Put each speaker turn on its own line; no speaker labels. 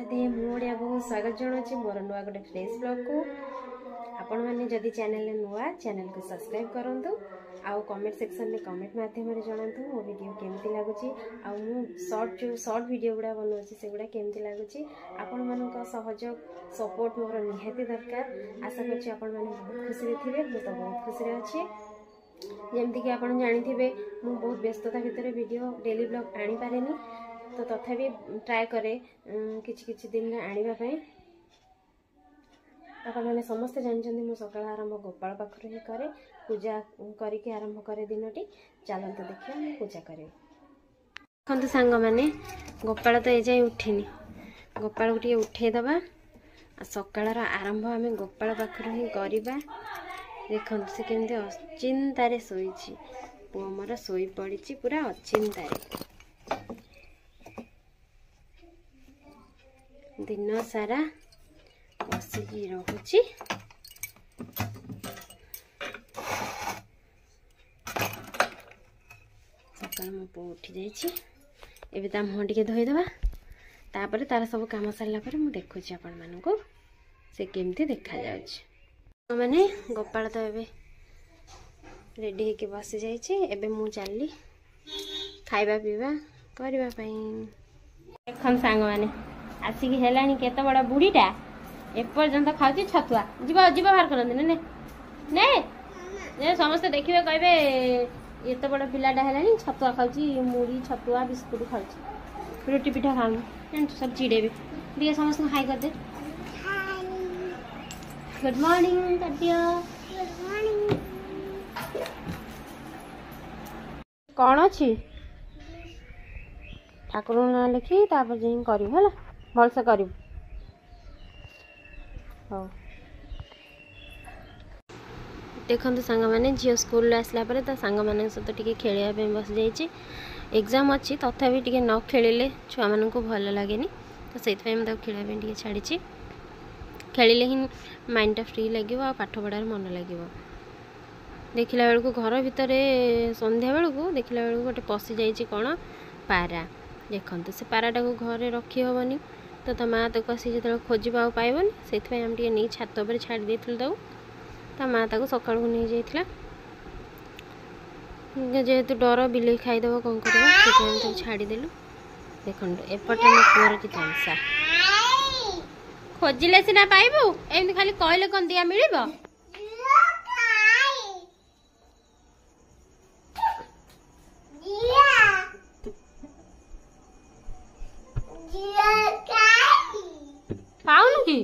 मुझे बहुत स्वागत जनाऊँ मोर नुआ गोटे फ्रेश ब्लॉग को। आपण मैंने जदि चैनल नुआ चैनल को सब्सक्राइब करूँ आउ कमेंट सेक्शन में कमेंट माध्यम जनातु मो वीडियो केमती लगुच जो शॉर्ट वीडियो गुड़ा बनाऊँ से गुड़ा केमती लगुच आपण मान सहयोग सपोर्ट मोर निहाती दरकार। आशा करछि आपण मैंने बहुत खुशी थे मुझे तो बहुत खुशी अच्छे जमती कि आप जानी मु बहुत व्यस्तता भितर वीडियो डेली ब्लॉग आनी पारे तो तथापि ट्राए करे किछि दिन आने आपण मैंने समस्ते जानते मु सकाळ आरंभ गोपाल पाखर ही करे पूजा करके आरंभ करे दिनटी चलते देखिए मु पूजा करी। देखते सांग मैंने गोपाल तो एजाए उठिनी गोपाल को उठेदबा सकाळ आरंभ आम गोपाल पाखर ही करवा। देखो से केमती अचिंतारे शोई पुओ मोर शोई पड़ी पूरा अचिंतारे दिन सारा बसिकी रहुची। सकाल मो पु उठी जाइए ता मुह टे धोईदबा तापर तार सब काम सारा पर मु देखुची आपण मानू से केमती देखा जाउची। मैंने गोपाल तो एबे रेडी होके बसी जाइए मु चली खाइबा पीवा करबा पई। देखन सांग माने आसिक हेलानी केते बड़ा बुढ़ीटा एपर्यंत खाऊची छतुआ जीवा जीवा बाहर करंदी ने ने ने समस्त देखिबे कहबे एते बड़ा पिलाटा हेलानी छतुआ खाऊची मुड़ी छतुआ बिस्कुट खाऊची रोटी पिठा खाऊनी सब चिड़ेबे दिए समस्त हाई कर दे। गुड मॉर्निंग काटिया गुड मॉर्निंग कौन अच्छी ठाकुर ना लिखी तापर जे करू है भल से करू। हाँ देखते सांग मैंने झील स्कूल आसला सांग मान सहित टे खेलने बस जाइए एग्जाम अच्छी तथापि टे न खेलिले छुआ मान को भल लगे तो से खेलने छाड़ी खेलिले ही माइंडटा फ्री लगे आ पाठ पढ़ार मन लगे। देखला बेलू घर भितर संध्या बेलू देखला बेलू गोटे पशि जाइए कौन पारा देखते से पाराटा को घरे रखी हेनी तो ता माँ ताक आसी जो खोजा पाइबन से आम टे नहीं छात पर छाड़ी देथिलु ताऊ ता माँ ताक सकाळ को नहीं जाइथिला जेहेतु डर बिलेई खाईदेव कौन कर छाड़देलु। देखो एपटे मो पुअर कि तमसा खोजिले सीना पाइबू एमती खाली कहले कौन दिया मिलिबो पाउनु कि